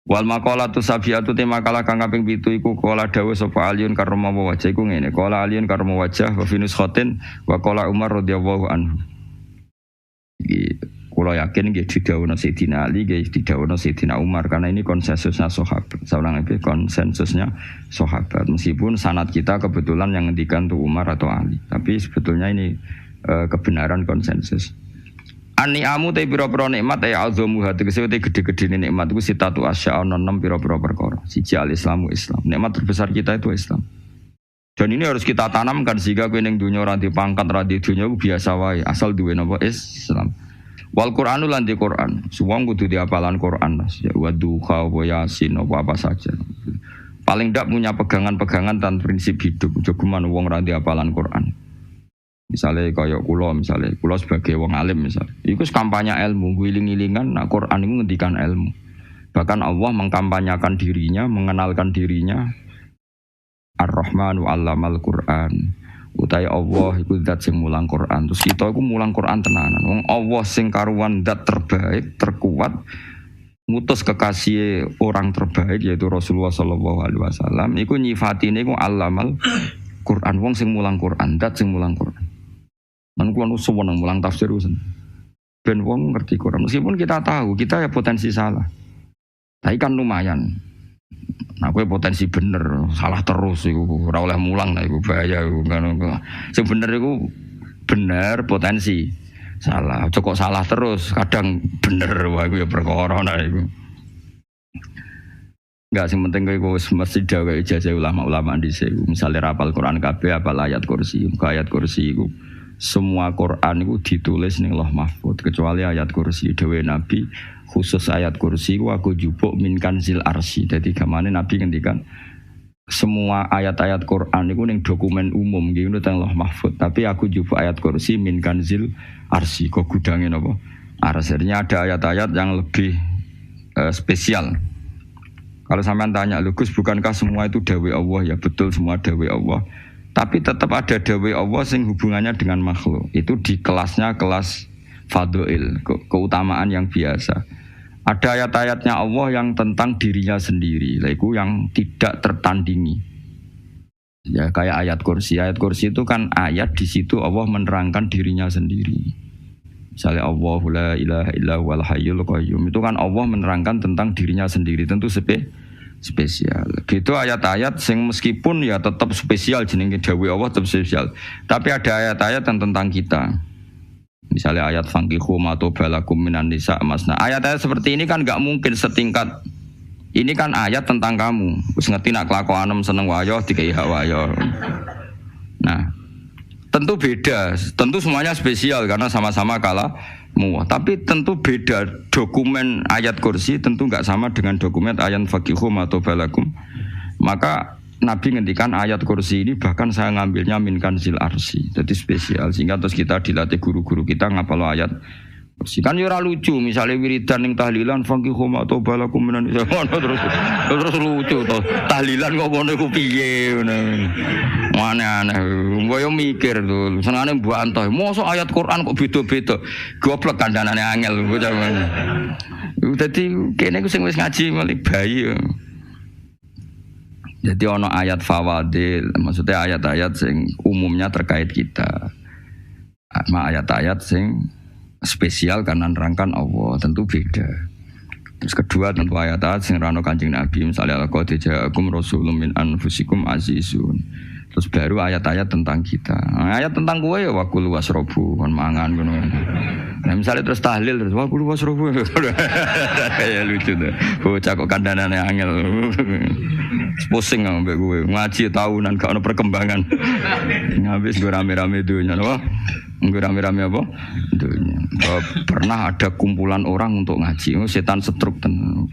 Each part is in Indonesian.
Wal maqalatu sabiatu te makalah kang kaping 7 iku qala dawuh sapa Aliun karma wajah iku ngene. Qala Aliun karma wajah wa finus khotin wa qala Umar radhiyallahu anhu. Iki kula yakin nggih didhawuhna Sayyidina Ali, nggih didhawuhna Sayyidina Umar karena ini konsensusnya sahabat. Saulang iki konsensusnya sahabat. Meskipun sanad kita kebetulan yang ngendikan tuh Umar atau Ali, tapi sebetulnya ini kebenaran konsensus. An-ni'amu te pira-pira nikmat ya azamu hati kese te gede-gedene nikmat iku sitatu asya ana 6 pira-pira perkara. Siji al-islamu Islam. Nikmat terbesar kita itu Islam. Dan ini harus kita tanamkan sehingga kowe ning dunya ora dipangkat, ora di dunya biasa wae, asal duwe napa Islam. Wal Qur'anu lan di Qur'an. Wong kudu diapalan Qur'an. Ya waduha wa yasin apa saja. Paling ndak punya pegangan-pegangan dan prinsip hidup. Jogeman wong ora diapalan Qur'an. Misalnya kayak kulo sebagai wong alim misalnya, itu kampanye ilmu, giling-gilingan, nah Quran itu ngendikan ilmu. Bahkan Allah mengkampanyakan dirinya, mengenalkan dirinya, Ar-Rahmanu 'allamal Qur'an. Utai Allah itu zat sing mulang Quran. Terus kita itu mulang Quran tenanan. Wong Allah sing karuan zat terbaik, terkuat, ngutus kekasih orang terbaik yaitu Rasulullah sallallahu alaihi wasallam. Iku nyifatine iku 'allamal Quran, wong sing mulang Quran, zat sing mulang Quran. Man kula seneng mulang tafsir usen. Ben wong ngerti Quran. Meskipun kita tahu kita ya potensi salah. Tapi kan lumayan. Nah, kowe potensi bener, salah terus iku ora oleh mulang, nah iku bahaya iku kan. Sing bener iku bener potensi. Salah, kok salah terus, kadang bener wae iku ya perkara nah iku. Enggak sing penting kowe mesti gawe ijazah ulama-ulama dhisik. Misale rapal Quran kabeh apal ayat kursi, ayat kursi iku semua Quran itu ditulis ning Lauh Mahfuz kecuali ayat kursi dewe Nabi khusus ayat kursi ku aku jupuk min kanzil arsy. Dadi gamane Nabi ngendikan semua ayat-ayat Quran itu ning dokumen umum gitu teng Lauh Mahfuz, tapi aku jupuk ayat kursi min kanzil arsy. Kok gudange napa? Arsy-nya ada ayat-ayat yang lebih spesial. Kalau sampean tanya, Gus bukankah semua itu dawai Allah? Ya betul semua dawai Allah. Tapi tetap ada dawai Allah sing hubungannya dengan makhluk. Itu di kelasnya kelas fadhil, keutamaan yang biasa. Ada ayat-ayatnya Allah yang tentang dirinya sendiri, itu yang tidak tertandingi. Ya kayak ayat kursi. Ayat kursi itu kan ayat di situ Allah menerangkan dirinya sendiri. Misalnya Allahu la ilaha illa huwal hayyul qayyum. Itu kan Allah menerangkan tentang dirinya sendiri, tentu spesial. Gitu ayat-ayat sing meskipun ya tetap spesial jenenge dawuh Allah tetap spesial. Tapi ada ayat-ayat yang tentang kita. Misalnya ayat fankihu ma tobalakum minan nisa masna. Ayat-ayat seperti ini kan enggak mungkin setingkat. Ini kan ayat tentang kamu. Wis ngerti nak kelakuanem seneng wayo dikai hak wayo. Nah, tentu beda. Tentu semuanya spesial karena sama-sama kalah muah. Tapi tentu beda dokumen ayat kursi tentu enggak sama dengan dokumen ayat faqihum atau balakum. Maka Nabi ngendikan ayat kursi ini bahkan saya ngambilnya min kanzil arsy. Jadi spesial sehingga terus kita dilatih guru-guru kita ngapal ayat kursi. Kan ya ora lucu misalnya wiridan ning tahlilan faqihum atau balakum minan terus lucu to. Tahlilan kok ngono iku piye ngono. Aneh-aneh. Mbok yo mikir to. Senengane mbantah. Mosok ayat Quran kok beda-beda. Goblok kandhanane angel bocah. Dadi kene ku sing wis ngaji mulai bayi. Jadi ono ayat fawadil, maksudnya ayat-ayat sing umumnya terkait kita. Ayat-ayat sing spesial karena nerangkan Allah, tentu beda. Terus kedua tentu ayat-ayat sing rano Kanjeng Nabi, misalnya laqad ja'akum rasulun min anfusikum azizun. Terus baru ayat-ayat tentang kita. Ayat tentang kowe ya waqul wasrobu kon mangan ngono. Nah misalnya terus tahlil terus waqul wasrobu. Ya lucu tuh. Bocah kok kandhanane angel. Pusing ambek kowe. Ngaji tahunan gak ono perkembangan. Habis gue rame-rame dunya apa? Gue rame-rame apa? Dunya. Pernah ada kumpulan orang untuk ngaji. Setan setruk tenan.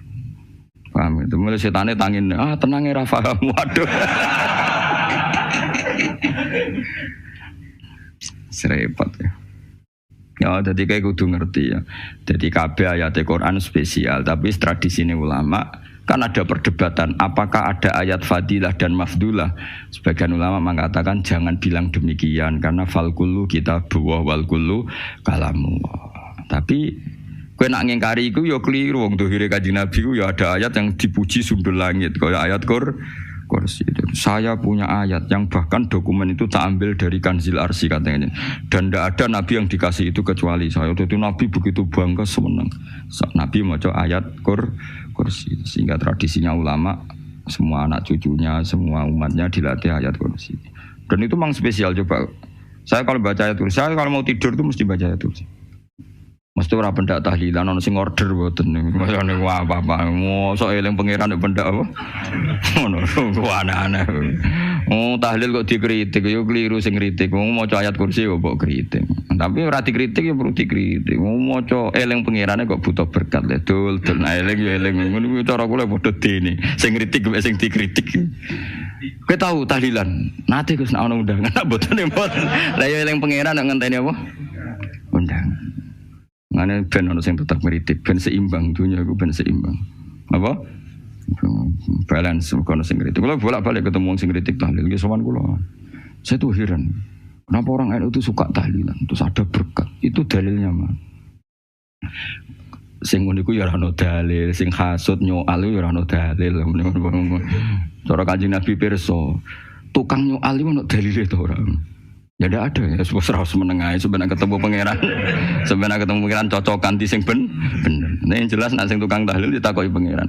Paham itu. Mulai setane tangin, tenang ya Rafa. Waduh. Serepot ya. Ya, jadi kayak kudu ngerti ya. Jadi kabeh ayat Al-Quran spesial, tapi tradisi ini ulama kan ada perdebatan apakah ada ayat fadilah dan mafdulah. Sebagian ulama mengatakan jangan bilang demikian karena fal kullu kitabullah wal kullu kalamullah. Tapi Kowe nak ngingkari iku ya keliru wong dohire Kanjeng Nabi ku ya ada ayat yang dipuji sundul langit kaya ayat kursi. Saya punya ayat yang bahkan dokumen itu tak ambil dari Kanzil Arsy katanya. Dan tidak ada nabi yang dikasih itu kecuali saya. Itu nabi begitu bangga senang. Nabi maca ayat kursi sehingga tradisinya ulama semua anak cucunya, semua umatnya dilatih ayat kursi. Dan itu memang spesial coba. Saya kalau baca ayat kursi, saya kalau mau tidur itu mesti baca ayat kursi. Mesti ora pendak tahlilan ono sing order mboten niku. Masane apa-apa. Mosok eling pangeran nek pendak apa? Ngono ku aneh-aneh. Oh, tahlil kok dikritik yo kliru sing kritik. Wong maca ayat kursi kok mbok kritik. Tapi ora dikritik ya perlu dikritik. Wong maca eling pangerane kok butuh berkat le dul eling yo eling. Ngono kuwi cara kula padha dene. Sing kritik sing dikritik. Kowe tahu tahlilan? Nate Gus nek ono undangan mboten mboten. Lah yo eling pangeran nek ngenteni apa? Undangan. Ngene ben ono sing tetep ngritik, ben seimbang dunia iku ben seimbang. Apa? Balance kono sing ngritik. Kula bolak-balik ketemu sing ngritik tahlil iki sowan kula. Saya tuh heran. Kenapa orang NU itu suka tahlilan? Terus ada berkat. Itu dalilnya, Mas. Sing ngono iku ya ora ono dalil, sing hasud nyoal ya ora ono dalil. Cara Kanjeng Nabi pirsa, tukang nyoal iku ono dalile to ora? Ya tidak ada ya, serau menengah sebenarnya ketemu pangeran, sebenarnya ketemu pangeran cocokan di sing bener. Nah yang jelas nak sing tukang tahlil ditakoki pangeran.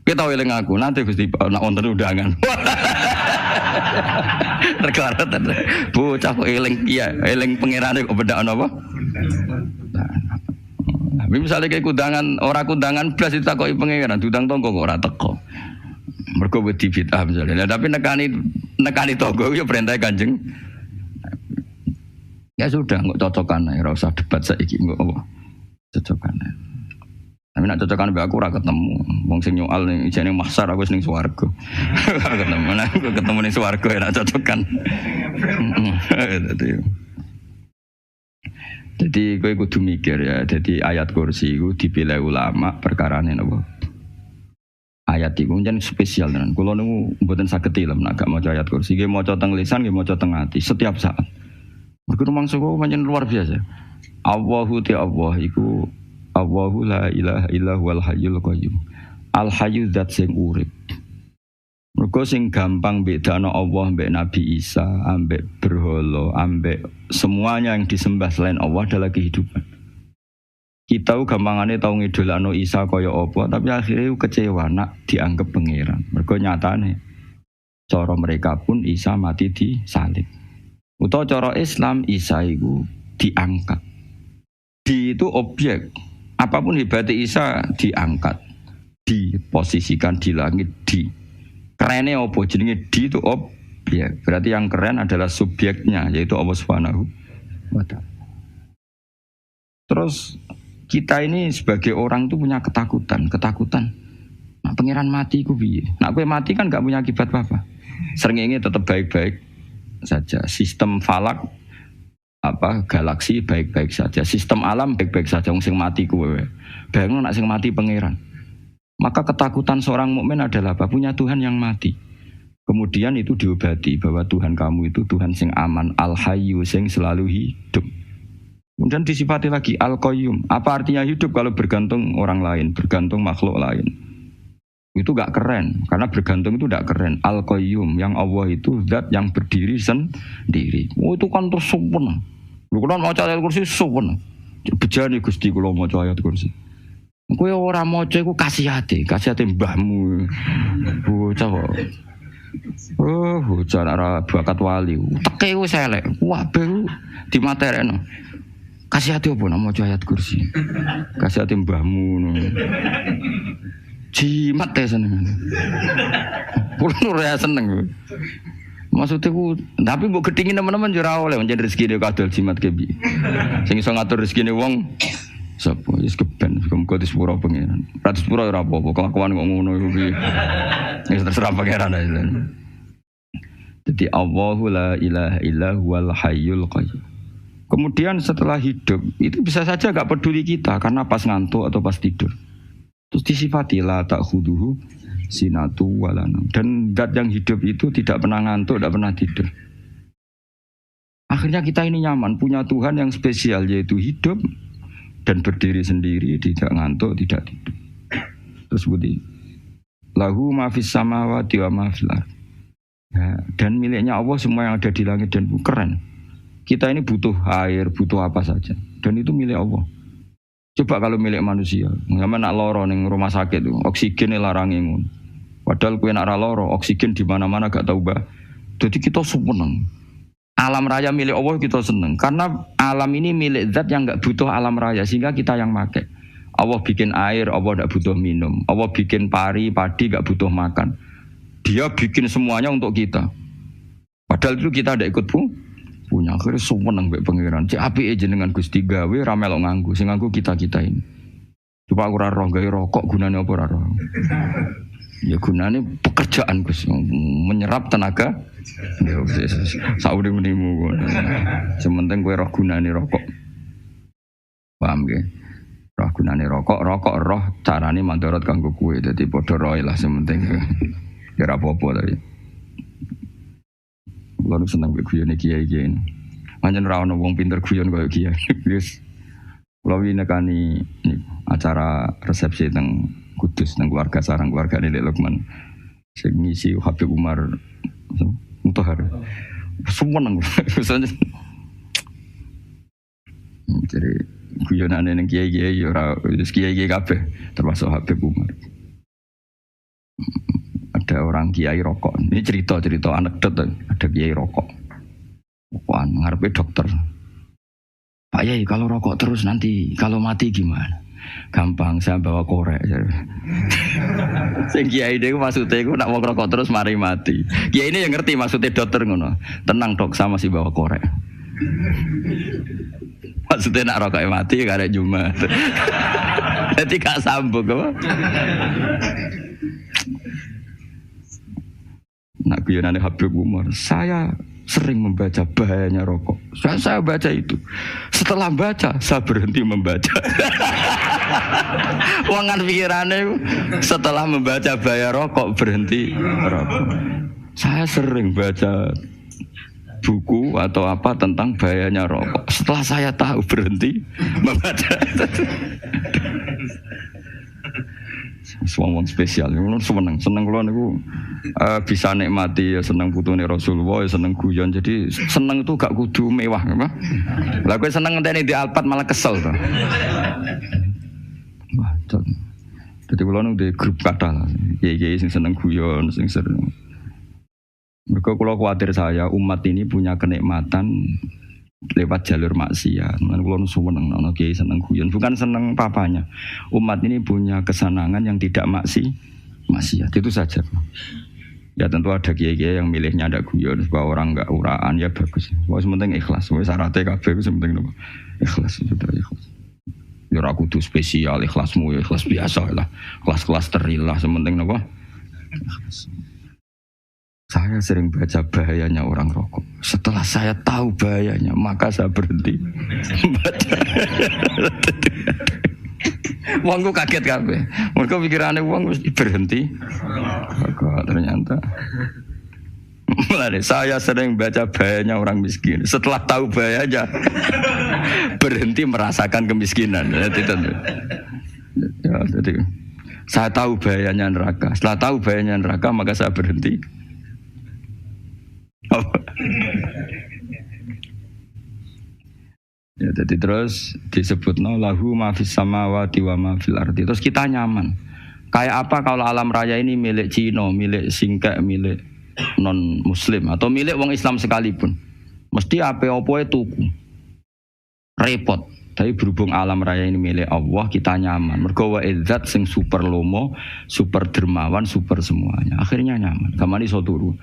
Kita tahu eling aku nanti Gusti nak wonten undangan. Rekara tenan. Bocah kok eling iya, eling pangerane kok beda apa? Tapi misalnya kayak kundangan blas ditakoki pangeran, diundang tonggo kok ora teko. Mergo wedi bid'ah misalnya. Tapi nekani tonggo ya perintah Kanjeng. Ya sudah, nggak cocokan, ya usah debat saiki nggak apa, cocokan. Tapi nak cocokan be aku ora ketemu, wong sing nyoal ning jane mahsar aku ning swarga. Ketemu ning swarga ya nak cocokan. Jadi kowe kudu mikir ya, jadi ayat kursi itu dipilih ulama perkarane napa? Ayat iku jan spesial tenan. Kula niku mboten saged ilem nek gak maca ayat kursi, nggih maca teng lisan, nggih maca teng ati setiap saat. Mergo mangsa kok pancen luar biasa. Allahu ta Allah iku Allahu la ilaha illa huwal hayyul qayyum. Al hayyu zat sing urip. Mergo sing gampang bedano Allah mbek Nabi Isa, ambek berhala, ambek semuanya yang disembah selain Allah adalah kehidupan. Kita gampangane tau ngidolano Isa kaya apa, tapi akhirnya kecewa nak dianggap pangeran. Mergo nyatane cara mereka pun Isa mati disalib. Utawa cara Islam Isa itu diangkat. Di itu objek. Apapun hebatnya Isa diangkat. Diposisikan di langit di. Kerennya apa? Jenenge di itu objek. Berarti yang keren adalah subjeknya yaitu Allah Subhanahu wa ta'ala. Terus kita ini sebagai orang tuh punya ketakutan. Nah, pangeran mati ku piye? Nah, kowe mati kan gak punya akibat apa-apa. Srengenge tetap baik-baik saja. Sistem falak galaksi baik-baik saja. Sistem alam baik-baik saja. Wong sing mati kuwe. Bayangno nek sing mati pangeran. Maka ketakutan seorang mukmin adalah apa? Punya Tuhan yang mati. Kemudian itu diobati bahwa Tuhan kamu itu Tuhan sing aman, al-hayyu sing selalu hidup. Kemudian disifati lagi al-qayyum. Apa artinya hidup kalau bergantung orang lain, bergantung makhluk lain? Itu gak keren, karena bergantung itu gak keren. Al-Qayyum, yang Allah itu zat yang berdiri sendiri. Oh itu kan terus sempurna. Lu kan mau ayat kursi sempurna. Bejane Gusti kula maca ayat kursi. Kowe ora maca iku kasih hati mbahmu. Bocah kok. Oh, bocah ora bakat wali. Teke wis elek. Wah, baru dimaterekno. Kasih hati apa nak maca ayat kursi? Kasih hati mbahmu. Jimat ya seneng. Kulo ora seneng. Maksudnya ku, tapi mbok gedhingin teman-teman yo ora oleh pancen rezekine kadol jimat kebi. Sing iso ngatur rezekine wong sapa wis keben muga disepuro pangeran. Ra disepuro ora apa-apa, kelakuan kok ngono iku piye. Wis terserah pangeran ae. Jadi Allahu la ilaha illa huwal hayyul qayyum. Kemudian setelah hidup itu bisa saja gak peduli kita karena pas ngantuk atau pas tidur. Terus disifati la ta'khuduhu sinatu walanam. Dan zat yang hidup itu tidak pernah ngantuk, tidak pernah tidur. Akhirnya kita ini nyaman, punya Tuhan yang spesial yaitu hidup, dan berdiri sendiri, tidak ngantuk, tidak tidur. Terus budi lahu ma fis samawati wa ma fil ardh. Ya, dan miliknya Allah semua yang ada di langit dan bumi. Keren. Kita ini butuh air, butuh apa saja, dan itu milik Allah. Coba kalau milik manusia, sama nak loro ning rumah sakit tuh, oksigen larang ngono. Padahal kowe nak ra loro, oksigen di mana-mana gak tahu bah. Jadi kita seneng. Alam raya milik Allah kita seneng, karena alam ini milik zat yang gak butuh alam raya, sehingga kita yang make. Allah bikin air, Allah gak butuh minum. Allah bikin padi gak butuh makan. Dia bikin semuanya untuk kita. Padahal itu kita tidak ikut punya. Akhirnya seneng mbek pangeran. Cek apike jenengan Gusti gawe ra melok nganggo. Sing nganggo kita-kita ini. Coba aku ora roh gawe rokok gunane apa ora roh. Ya gunane pekerjaan Gus, menyerap tenaga. Ya wis saurip-uripmu. Sementing kowe roh gunane rokok. Paham nggih? Roh gunane rokok roh carane mandorot kanggo kowe. Dadi padha roe lah sementing. Ya apa-apa tapi. Kulo seneng mbek guyone kiai-kiai. Pancen ra ono wong pinter guyon koyo kiai. Wis kulo winekani acara resepsi teng Kudus teng keluarga sarang keluargane Lek Lukman. Sing ngisi Habib Umar Mutahar. Seneng. Jadi guyonane ning kiai-kiai ora wis kiai-kiai kabeh termasuk Habib Umar. Ada orang kiai rokok. Ini cerita anekdot. Ada kiai rokok. Rokokan ngarepe dokter. Pak Yai, kalau rokok terus nanti kalau mati gimana? Gampang, saya bawa korek. Sing kiai niku maksudnya iku nak wong rokok terus mari mati. Kiai ini yang ngerti maksudnya dokter ngono. Tenang dok, sama si bawa korek. Maksudnya nak rokoknya mati karek Jumat. Jadi gak sambung apa? Nak guyonane Habib Umar, saya sering membaca bahayanya rokok. Saya baca itu. Setelah baca, saya berhenti membaca. Wangan pikirannya setelah membaca bahaya rokok berhenti rokok. Saya sering baca buku atau apa tentang bahayanya rokok. Setelah saya tahu berhenti membaca. Wong spesial, seneng kula niku bisa nikmati ya seneng putune Rasulullah, ya seneng guyon. Jadi seneng itu gak kudu mewah, apa? Lah kowe seneng ngenteni di Alphard malah kesel to. Wah, jadi kula nang di grup kata lah. Kiai-kiai sing seneng guyon, sing sering. Mergo kula kuwatir saya umat ini punya kenikmatan lewat jalur maksiat. Mulane kula seneng ana kiai seneng guyon, bukan seneng papanya. Umat ini punya kesenangan yang tidak maksiat. Itu saja. Ya tentu ada kiai-kiai yang milihnya ada guyon supaya orang enggak uraan ya bagus. Wis penting ikhlas. Wis syaratnya kabeh wis penting nopo? Ikhlas sudah ikhlas. Ya ora kudu spesial ikhlasmu ya ikhlas biasa lah. Kelas-kelas terilah sementing nopo? Ikhlas. Saya sering baca bahayanya orang rokok. Setelah saya tahu bahayanya, maka saya berhenti membaca. Wongku kaget kabeh. Mereka pikirannya wong mesti berhenti. Kok ternyata. Mulai saya sering baca bahayanya orang miskin. Setelah tahu bahayanya, berhenti merasakan kemiskinan. Jadi saya tahu bahayanya neraka. Setelah tahu bahayanya neraka, maka saya berhenti. Ya, jadi terus disebutno lahu ma fis samawati wa ma fil ardi. Terus kita nyaman. Kayak apa kalau alam raya ini milik Cina, milik Singkek, milik non muslim atau milik wong Islam sekalipun. Mesti apa-apa tuku. Repot. Tapi berhubung alam raya ini milik Allah, kita nyaman. Mergo wa izzat sing super lomo, super dermawan, super semuanya. Akhirnya nyaman. Kamane iso turu.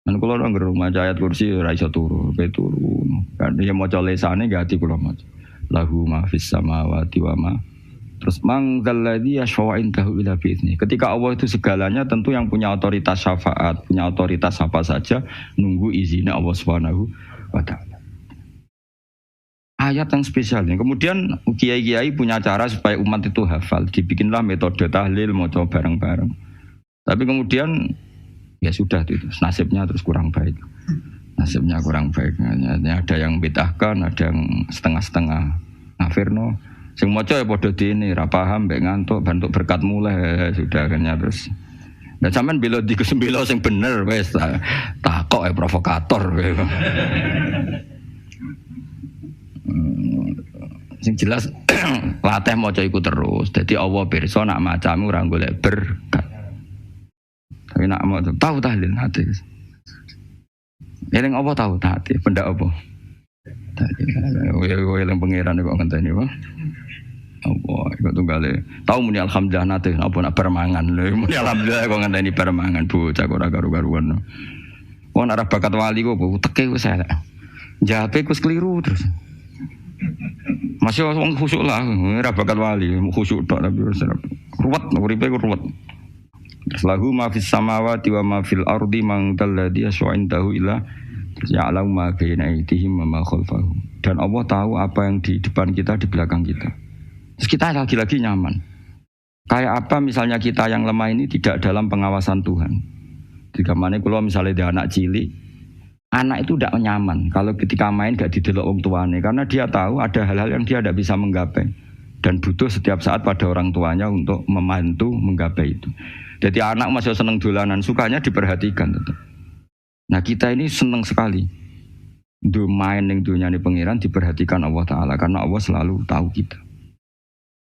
Dan kalau orang rumah ayat kursi ora iso turu, pe turu. Kan dia maca lesane gati kula maca. Lahu ma fis samawati wa ma. Terus manggal ladzi yashfa'u indahu ila bi'izni. Ketika Allah itu segalanya, tentu yang punya otoritas syafaat, punya otoritas apa saja nunggu izinnya Allah Subhanahu wa taala. Ayat yang spesial ini. Kemudian kiai-kiai punya cara supaya umat itu hafal. Dibikinlah metode tahlil maca bareng-bareng. Tapi kemudian ya sudah itu nasibnya terus kurang baik. Nasibnya kurang baik. Ada yang bid'ahkan, ada yang setengah-setengah ngafirno, Sing maca ya padha dene, ra paham mbek ngantuk bantuk berkat mulai sudah akhirnya terus. Nah sampean bela di kesembelo sing bener wis takok provokator kowe. Sing jelas latih maca iku terus. Dadi Allah pirsa nak macamu ora golek berkat. Tapi nak mau tahu tahlil hati. Eling apa tahu hati? Benda apa? Tahlil. Eling pangeran kok ngenteni wae. Apa iku tunggale. Tahu muni alhamdulillah nate apa nak permangan. Muni alhamdulillah kok ngenteni permangan bocah ora karo-karuan. Wong ora bakat wali kok teke wis elek. Jape wis keliru terus. Masih wong khusyuk lah, ora bakat wali, khusyuk tok tapi ruwet, uripe ku ruwet. Lahu ma fis samawati wa ma fil ardi man dalladhi yash'indahu illa ya'lamu ma baina aydihim wa ma khalfahum. Dan Allah tahu apa yang di depan kita, di belakang kita. Terus kita lagi-lagi nyaman. Kayak apa misalnya kita yang lemah ini tidak dalam pengawasan Tuhan. Jika mana kalau misalnya dia anak cilik, anak itu tidak nyaman kalau ketika main gak didelok wong tuane karena dia tahu ada hal-hal yang dia tidak bisa menggapai dan butuh setiap saat pada orang tuanya untuk membantu menggapai itu. Jadi anak masih seneng dolanan, sukanya diperhatikan tetap. Nah kita ini seneng sekali main yang dunyane pengiran diperhatikan Allah Ta'ala karena Allah selalu tahu kita.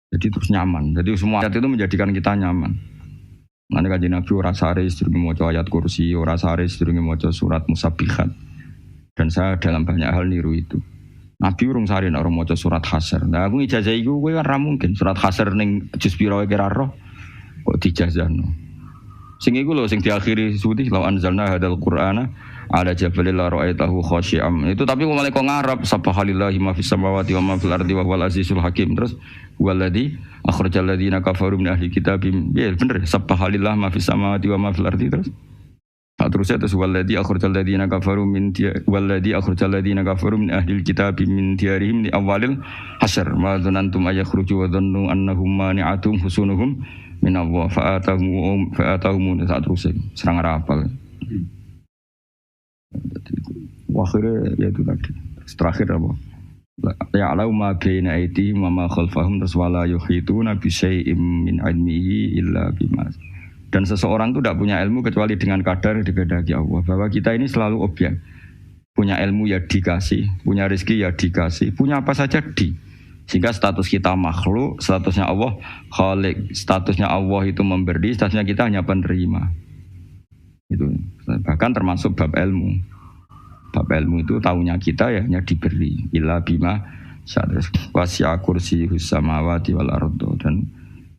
Jadi terus nyaman. Jadi semua ayat itu menjadikan kita nyaman. Nanti kajian Nabi ora sare sedurunge maca ayat kursi, ora sare sedurunge maca surat Musabbihat. Dan saya dalam banyak hal niru itu. Nabi urung sare nek ora maca surat Hasyr. Nah aku ijazah iku kowe kan ra mungkin surat Hasyr ning juz pira wae kira roh kok dijazahno. Sing iku lho sing diakhiri suti law anzalna hadal qur'ana ala jabalil la ra'aitahu khashi'am. Itu tapi mulai kok ngarep subhanallahi ma fis samawati wa ma fil ardi wa huwal azizul hakim. Terus waladhi akhrajal ladzina kafaru min ahli kitabim. Ya bener subhanallahi ma fis samawati wa ma fil ardi terus. Terusnya terus waladhi akhrajal ladzina kafaru min ahli kitabim min diyarihim li awalil hasyr. Ma dzanantum ayakhruju wa dhannu annahum mani'atum husunuhum min Allah fa'atahum saat terusnya serang rapal. Akhirnya ya itu tadi. Terakhir apa? Ya'lamu ma baina aydihim wa ma khalfahum wala yuhituna bi syai'in min 'ilmihi illa bima. Dan seseorang itu tidak punya ilmu kecuali dengan kadar dikehendaki Allah. Bahwa kita ini selalu objek. Punya ilmu ya dikasih, punya rezeki ya dikasih, punya apa saja di. Sehingga status kita makhluk, statusnya Allah khalik, statusnya Allah itu memberi, statusnya kita hanya penerima. Itu bahkan termasuk bab ilmu. Bab ilmu itu tahunya kita ya hanya diberi. Illa bima wasi'a kursiyus samawati wal ardo, dan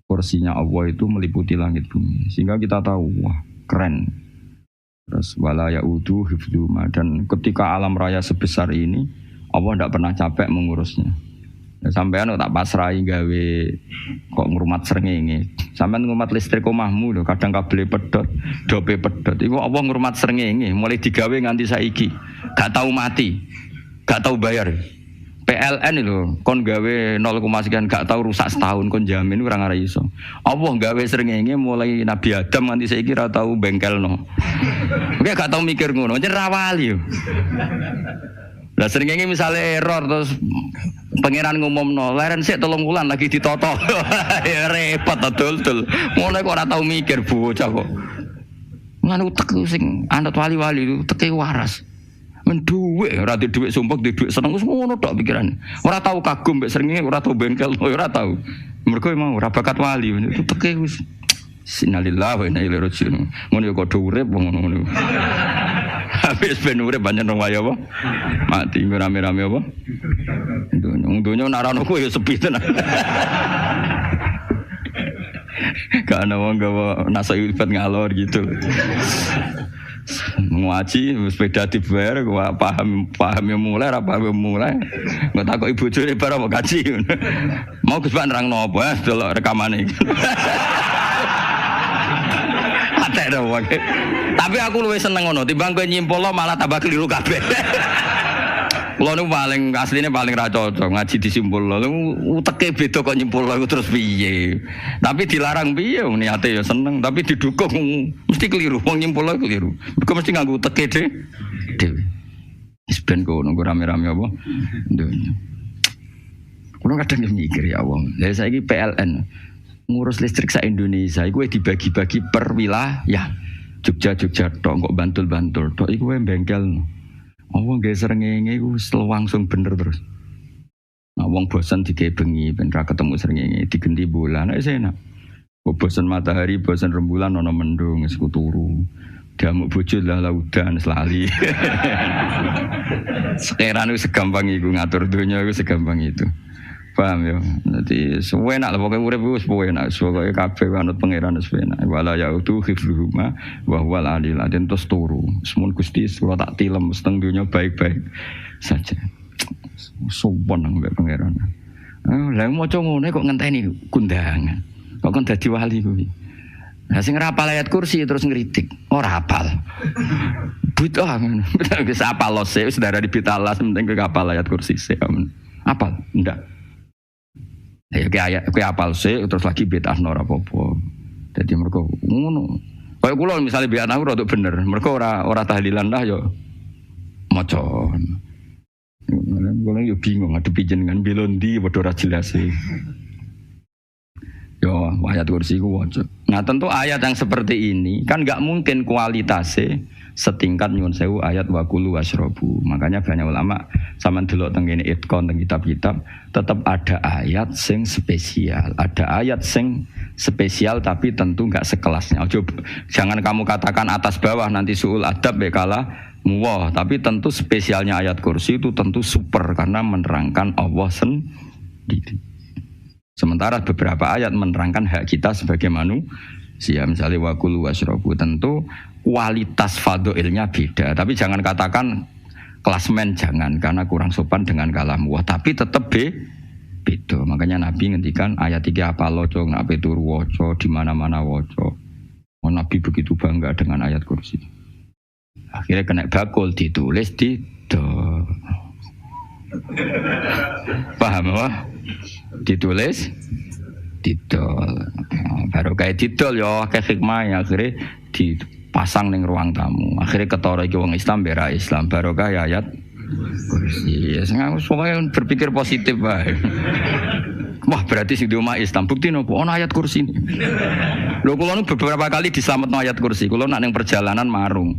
kursinya Allah itu meliputi langit bumi. Sehingga kita tahu wah keren. Terus wala ya'udu hifdzuma, dan ketika alam raya sebesar ini Allah tidak pernah capek mengurusnya. Ya, sampean tak pasrahi gawe kok ngrumat srengenge. Sampean ngrumat listrik omahmu lho, kadang kabel pedhot, dope pedhot. Iku Allah ngrumat srengenge mulai digawe nganti saiki. Gak tahu mati. Gak tahu bayar. PLN lho, kon gawe 0, sekian gak tahu rusak setahun kon jamin ora ngara iso. Allah gawe srengenge mulai Nabi Adam nganti saiki ora tahu bengkelno. Oke gak tahu mikir ngono, jen rawali yo. Lah srengenge misale error terus pangeran ngumumno, leren sik 3 wulan lagi ditoto. Ya repot dul-dul. Ngono kok ora tau mikir bocah kok. Ngono utek sing anut wali-wali itu teke waras. Men dhuwit ora di dhuwit sumpek di dhuwit seneng wis ngono tok pikiran. Ora tau kagum mbek srengenge, ora tau bengkel, ora tau. Mergo emang ora bakat wali itu teke wis Innalillahi wa inna ilaihi raji'un. Ngono ya kok urip ngono. Habis ben urip banyak nang wae apa? Mati rame-rame apa? Dunya nek ana kowe ya sepi tenan. Gak ana wong gawa nasa ibad ngalor gitu. Ngaji sepeda dibayar paham yang mulai ora paham mulai. Engko takoki bojone bar apa kaji. Mau Gus Pak nerangno apa delok rekamane. Tapi aku luwih seneng ngono timbang kowe nyimpulno malah tambah keliru kabeh. Kulo niku paling asline paling ra cocok ngaji disimpulno. Uteke beda kok nyimpulno iku terus piye. Tapi dilarang piye niate ya seneng tapi didukung mesti keliru. Wong nyimpulno keliru. Mergo mesti nganggo uteke dhewe. Wis ben kono rame-rame apa? Dunya. Kulo kadang mikir ya wong. Lah saiki PLN ngurus listrik sa Indonesia iku dibagi-bagi per wilayah. Jogja tok kok Bantul tok iku wae bengkel. Wong ge srengenge iku langsung bener terus. Nah wong bosan dikei bengi ben ra ketemu srengenge digenti bulan wis enak. Kok bosan matahari, bosan rembulan ana mendung wis turu. Diamuk bojo lah laudan selali. Sekarang itu segampang itu ngatur dunia itu segampang itu. Paham ya? Jadi sewenak lah pokoknya urip wis enak, pokoke kabeh anut pangeran wis enak. Wala yautu khifruhuma wa huwal alil adin terus turu. Semun Gusti kula tak tilem seteng dunia baik-baik saja. Sopan nang mbek pangeran. Lah maca ngene kok ngenteni kundangan. Kok kon dadi wali kuwi. Lah sing rapal ayat kursi terus ngritik. Ora hafal. Bid'ah ngono. Wis apal lose wis darah dibitalas penting kowe hafal ayat kursi sik. Apal? Enggak. Ya kowe apal sik terus lagi bid'ah ora apa-apa. Dadi mergo ngono. Kaya kula misale biar aku rada bener. Mergo ora tahlilan dah yo maca. Kula yo bingung ngadepi jenengan belondi padha ora jelas e. Yo ayat kursi ku waca. Nah tentu ayat yang seperti ini kan enggak mungkin kualitasnya setingkat nyuwun sewu ayat wa kulu wasrobu. Makanya banyak ulama sampean delok teng kene Itqan teng kitab-kitab tetap ada ayat sing spesial. Ada ayat sing spesial tapi tentu enggak sekelasnya. Jangan kamu katakan atas bawah nanti suul adab bekala muwah, tapi tentu spesialnya ayat kursi itu tentu super karena menerangkan Allah sendiri. Sementara beberapa ayat menerangkan hak kita sebagai manusia. Misalnya wakulu wasrobu tentu kualitas fadhilnya beda. Tapi jangan katakan klasmen jangan karena kurang sopan dengan kalam wah. Tapi tetap beda. Makanya Nabi ngendikan ayat 3 apa loco ngape turu waca di mana-mana waca. Nabi begitu bangga dengan ayat kursi. Akhirnya kena bakul ditulis di do. Paham wah? Ditulis didol. Baru kayak didol ya kayak hikmahnya akhirnya dipasang ning ruang tamu. Akhirnya ketara iki wong Islam bera Islam baru kayak ayat kursi. Semuanya berpikir positif bae. Wah berarti sing di omah Islam bukti nopo ono ayat kursi ini. Lho kula nu beberapa kali diselametno ayat kursi. Kula nak ning perjalanan marung.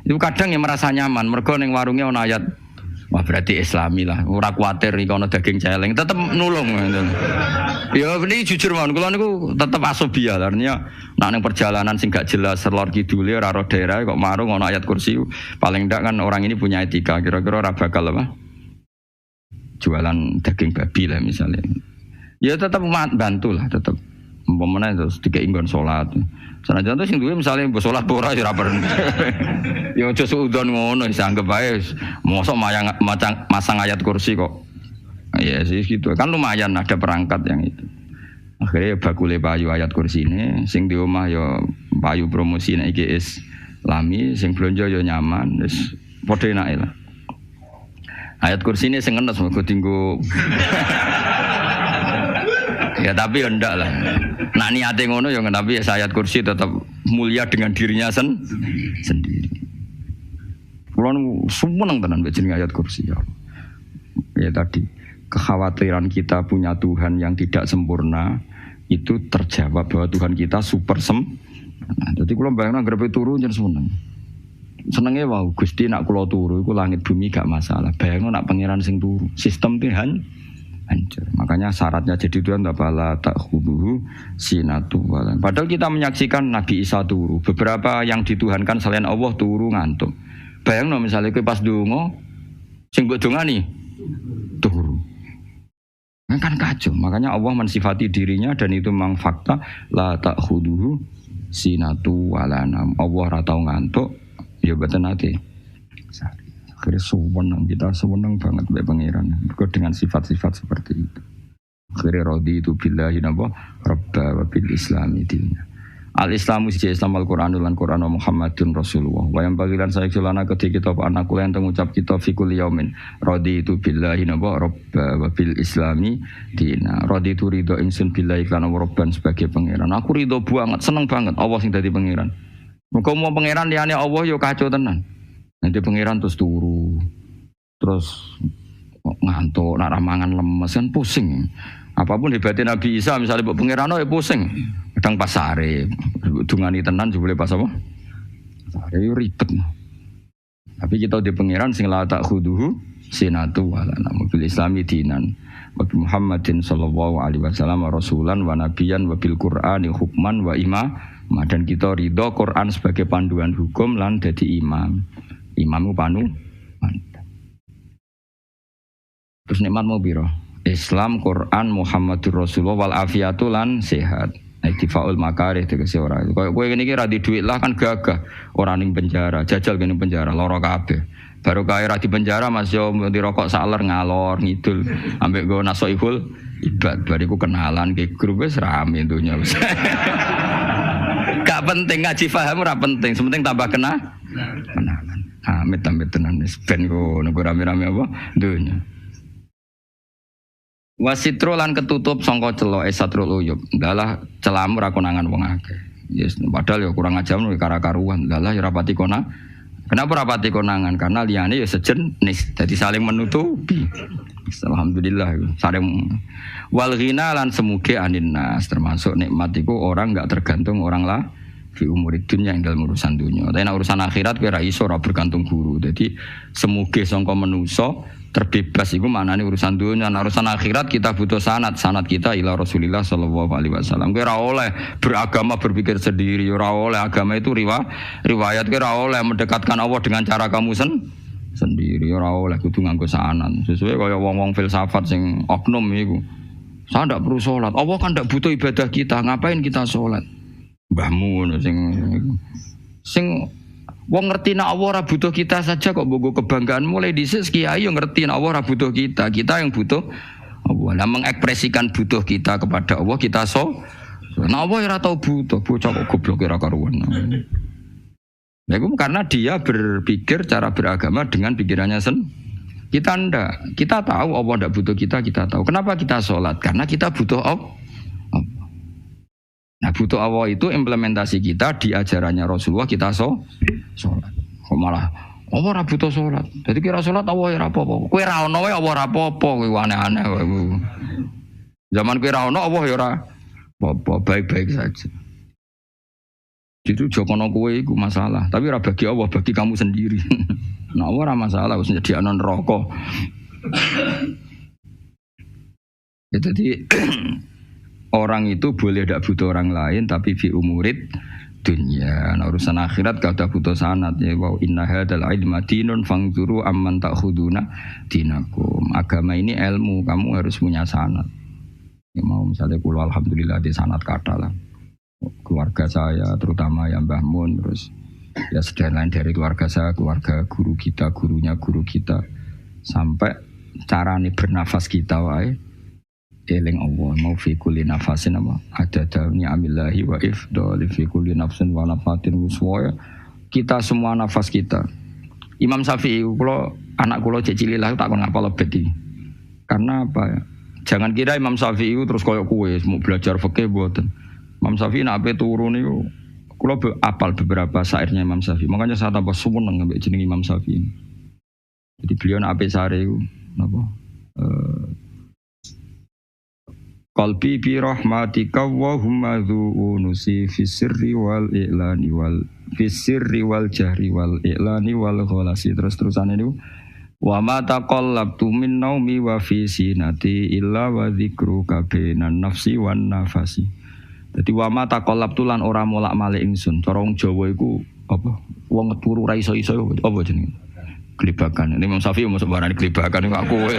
Itu kadang yang merasa nyaman mergo ning warungnya ono ayat. Wah berarti Islami lah, ora kuatir iki ana daging celeng, tetep nulung. Ya ini jujur mawon, kula niku tetep asobia, artinya nek ning perjalanan sing gak jelas lor kidule ora ro daerah kok marung ana ayat kursi, paling ndak kan orang ini punya etika, kira-kira ora bakal apa? Jualan daging babi lah misalnya. Ya tetep bantu lah, tetep. Umpamane terus dikek inggon salat. Sanajan tuh sing duwe misale mbok salat ora ya ora perlu. Ya aja suudon ngono wis anggap ae mosok masang ayat kursi kok. Ya sih gitu. Kan lumayan ada perangkat yang itu. Akhirnya bakule payu ayat kursi ini sing di omah ya payu promosi nek iki Islami sing blonjo ya nyaman wis padha enake lah. Ayat kursi ini sing enes mergo dinggo ya tapi ya ndak lah. Nak niate ngono ya tapi ayat kursi tetap mulia dengan dirinya sendiri. Kulo seneng tenan mbek jeneng ayat kursi ya. Ya tadi kekhawatiran kita punya Tuhan yang tidak sempurna itu terjawab bahwa Tuhan kita super Nah, jadi kulo bayangno grepe turu njen seneng. Senenge wae Gusti nak kulo turu iku langit bumi gak masalah. Bayangno nak pangeran sing turu, sistem Tuhan hancur. Makanya syaratnya jadi Tuhan tabala ta'khuduhu sinatu walan. Padahal kita menyaksikan Nabi Isa turu. Beberapa yang dituhankan selain Allah turu ngantuk. Bayangno misalnya kowe pas donga sing mbok dongani turu. Nah, kan kacau. Makanya Allah mensifati dirinya dan itu memang fakta la ta'khuduhu sinatu walan. Allah ora tau ngantuk ya mboten ate. Akhirnya sewenang kita sewenang banget mbek pangeran dengan sifat-sifat seperti itu. Akhirnya raditu billahi napa rabba wa bil islami dinna. Al-Islamu siji Islam Al-Qur'anul lan Qur'an Muhammadun Rasulullah. Wa yang bagilan saya kelana ketika kita anak kula enten ngucap kita fi kulli yaumin raditu billahi napa rabba wa bil islami dinna. Raditu ridho ingsun billahi kana rabban sebagai pangeran. Aku ridho banget, seneng banget Allah sing dadi pangeran. Muga mau pangeran liyane Allah yo kacau tenan. Nanti pangeran terus turu, terus kok ngantuk, nak ramangan lemes kan pusing. Apapun hebatnya Nabi Isa misalnya buat pengirano ya pusing. Kadang pas sare, dungani tenan juga boleh pas apa? Sare ribet. Tapi kita di pengiran sing la tak khuduhu sinatu wala namu bil islami dinan wa Muhammadin sallallahu alaihi wasallam rasulan wa nabiyan wa bil qur'ani hukman wa imam. Dan kita ridho Quran sebagai panduan hukum lan dadi imam. Imamu panu. Terus nikmat mau biro? Islam, Quran, Muhammadur Rasulullah wal afiatu lan sehat. Iktifaul makarih tegese ora. Kowe ngene iki ra di dhuwit lah kan gagah. Ora ning penjara, jajal kene penjara lara kabeh. Baru kae ra di penjara Mas yo dirokok saler ngalor ngidul ambek go nasoihul ibad bariku kenalan ke grup wis rame dunya wis. Gak penting ngaji paham ora penting, sepenting tambah kenalan. Amit tenan wis ben go rame-rame apa dunya. Wasitro lan ketutup sangka celo esatrul uyub. Dalah celamu ra konangan wong akeh. Yes, padahal ya kurang ajar no kara-karuan. Dalah ya rapati konang. Kenapa rapati konangan? Karena liyane ya sejenis. Jadi saling menutupi. Alhamdulillah saling wal ghina lan semuge anin nas termasuk nikmat iku orang enggak tergantung orang lah fi umurid dunya ing dalam urusan dunya. Tapi nek urusan akhirat kowe ra iso ora bergantung guru. Jadi semuge sangka manusa terbebas itu maknanya urusan dunia. Nah, urusan akhirat kita butuh sanad kita ila Rasulillah sallallahu alaihi wasallam. Kowe ora oleh beragama berpikir sendiri, ora oleh agama itu riwayat kowe ora oleh mendekatkan Allah dengan cara kamu sendiri, ora oleh kudu nganggo sanad. Sesuai kaya wong-wong filsafat sing oknum iku. Saya ndak perlu salat. Allah kan ndak butuh ibadah kita, ngapain kita salat? Mbahmu sing wong ngerti nek Allah ora butuh kita saja kok bogo kebanggaan mulai dhisik kiai yo ngerti nek Allah ora butuh kita yang butuh Allah. Lah mengekspresikan butuh kita kepada Allah kita nek Allah ora tau butuh bocah kok goblok ora karuan. Nah, itu karena dia berpikir cara beragama dengan pikirannya kita ndak. Kita tahu Allah ndak butuh kita tahu. Kenapa kita sholat? Karena kita butuh Allah. Nah butuh Allah itu implementasi kita di ajarannya Rasulullah kita sholat. Kok malah Allah ora butuh sholat. Jadi kira sholat Allah ora apa-apa. Kowe ra ono wae Allah ora apa-apa, kowe aneh-aneh kowe. Zaman kowe ra ono Allah ya ora apa-apa, baik-baik saja. Itu jokono kowe iku masalah, tapi ora bagi Allah, bagi kamu sendiri. Nah Allah ora masalah wis nyediakno neraka. Ya jadi orang itu boleh tidak butuh orang lain tapi fi umurid dunia. Nah, urusan akhirat gak ada butuh sanad ya. Wa inna hadzal ilma dinun fangzuru amman ta'khuduna dinakum. Agama ini ilmu, kamu harus punya sanad. Ya mau misalnya kulo alhamdulillah di sanad kata lah. Keluarga saya terutama yang Mbah Mun terus ya sedaya lain dari keluarga saya, keluarga guru kita, gurunya guru kita sampai carane bernafas kita wae eling Allah mau fi kulli nafasin apa ada dauni amillahi wa ifdali fi kulli nafsin wa nafatin uswaya kita semua nafas kita. Imam Syafi'i kula anak kula cek cilik lah tak kon ngapal lebet iki. Karena apa? Jangan kira Imam Syafi'i terus koyo kowe mau belajar fikih mboten. Imam Syafi'i nek ape turu niku kula apal beberapa syairnya Imam Syafi'i. Makanya saya tambah seneng ambek jeneng Imam Syafi'i. Jadi beliau nek ape sare iku napa qalbi bi rahmatika wa humma dzu'unusi fi sirri wal i'lani wal fi sirri wal jahri wal i'lani wal ghalasi terus-terusan itu wa ma taqallabtu min naumi wa fi sinati illa wa dzikruka bainan nafsi wan nafasi. Dadi wa ma taqallabtu lan ora molak-malik ingsun. Cara wong Jawa iku apa? Wong turu ra iso-iso apa jenenge? Gelibakan. Ini Imam Syafi'i mau sebarang gelibakan kok aku.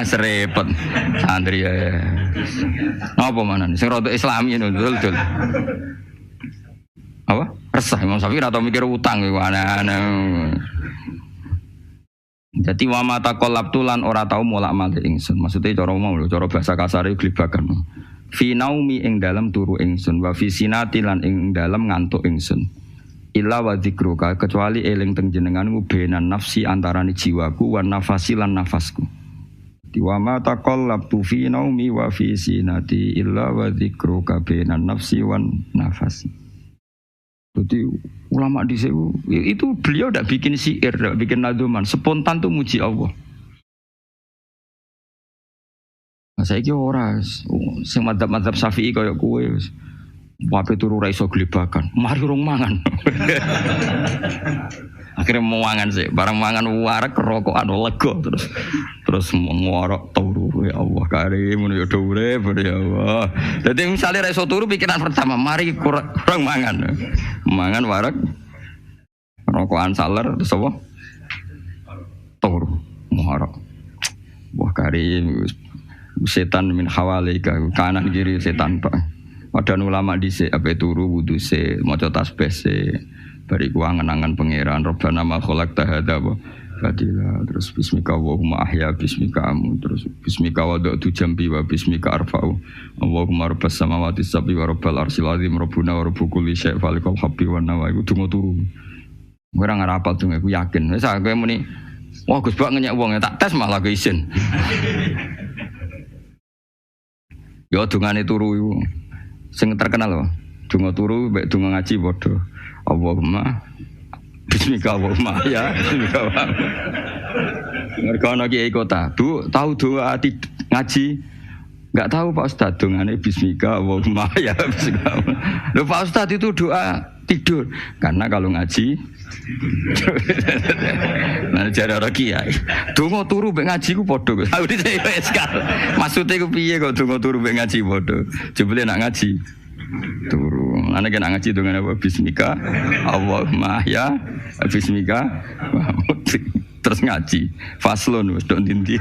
Serepet. Santri ya. Apa mana nih? Sing rada Islami betul. Apa? Resah Imam Syafi'i ora tau mikir utang iku aneh-aneh. Jadi wa mata qalabtu lan ora tau molak-malik ingsun. Maksudnya cara mau lho, cara bahasa kasar iku gelibakan. Fi naumi ing dalem turu ingsun wa fi sinati lan ing dalem ngantuk ingsun. Illa wa dzikruka kecuali eling teng jenenganmu benan nafsi antarane jiwaku wan nafasi lan nafasku. Wa ma taqallabtu fi naumi wa fi sinati illa wa dzikruka benan nafsi wan nafasi. Jadi ulama di itu beliau tidak bikin syair, tidak bikin nadzuman, spontan tuh muji Allah. Saiki ora sing madzhab Syafi'i kaya kowe wis. Wape turu ra iso glebakan. Mari urung mangan. Akhirnya mau mangan sih, barang mangan warak kerokokan lega terus ngorok turu ya Allah karim ya urip ya Allah. Jadi misalnya ra iso turu pikiran pertama mari kurang mangan. Mangan warak rokokan saler terus apa? Turu ngorok. Wah karim setan min hawalika kanan kiri setan Pak. Padahal ulama dhisik ape turu wudu se maca tasbih se bariku angen-angen pangeran Rabbana ma khalaqta hadza wa badila terus bismika Allahumma ahya bismika amu terus bismika wada'tu jambi wa bismika arfa'u Allahumma rabbas samawati sab'i wa rabbal arsyil azim rabbuna wa rabbu kulli syai' falikal habbi wan nawa iku donga turu ora ngarapal donga iku yakin wis aku muni wah Gus Bak ngenyek wong tak tes malah ke isin yo dongane turu iku sing terkenal lho, donga turu mek donga ngaji padha. Allahumma bismika Allahumma ya bismika. Mergo ana kiai kota, Bu, tahu doa ngaji? Enggak tahu Pak Ustaz, dongane bismika Allahumma ya bismika. Lho Pak Ustaz itu doa tidur. Karena kalau ngaji nah jare ora kiai. Donga turu mek ngaji ku padha. Aku dhisik wis kan. Maksude ku piye kok donga turu mek ngaji padha. Jebule nak ngaji turu. Ana nek ngaji dongane apa bismika Allahumma ya bismika terus ngaji. Faslon wis ndok ndi.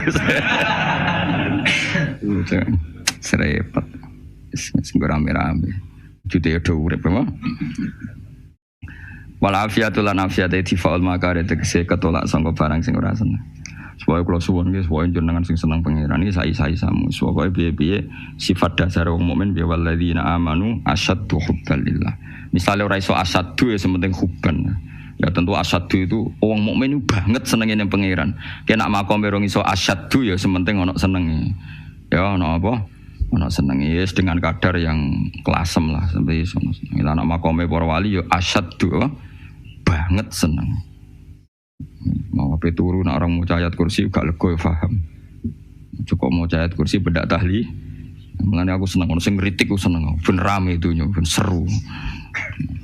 Serepet. Wis rame-rame. Jute do urip apa? Wal afiatul lan afiate difaul makare tegese ketolak sangka barang sing ora seneng. Supaya kula suwun nggih supaya jenengan sing seneng pangeran iki sai-saisamu. Supaya piye-piye sifat dasar wong mukmin bi walladzina amanu asyaddu hubbalillah. Misale ora iso asyaddu ya sementing hubban. Ya tentu asyaddu itu wong mukmin banget senenge ning pangeran. Kena makome rong iso asyaddu ya sementing ana senenge. Ya ana apa? Ana senenge yes, dengan kadar yang klasem lah sampai iso. Lan ana makome para wali ya asyaddu banget seneng. Mau apa turu nak orang mau ayat kursi gak lego paham. Cukup mau ayat kursi bedak tahli. Mulane aku seneng ono sing kritik aku seneng. Ben rame itu ben seru.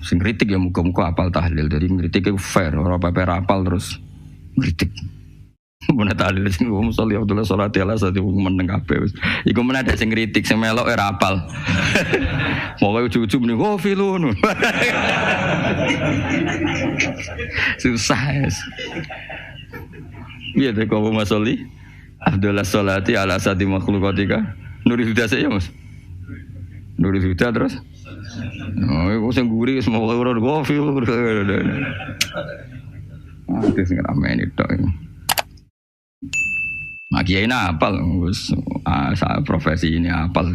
Sing kritik ya muga-muga apal tahlil. Jadi kritik itu fair, ora apa-apa rapal terus kritik. Mun tahlil sing wong sholli Abdullah sholati ala sate meneng kabeh wis. Iku men ada sing kritik sing melok ora apal. Pokoke ujug-ujug muni oh filun. Susah es. Iya deh kau masoli Abdullah sholati ala sati makhlukatika Nuri Huda saya mas Nuri Huda terus oh aku sing guri semua orang gofil itu sing ramen itu Kiai ini apal profesi ini apal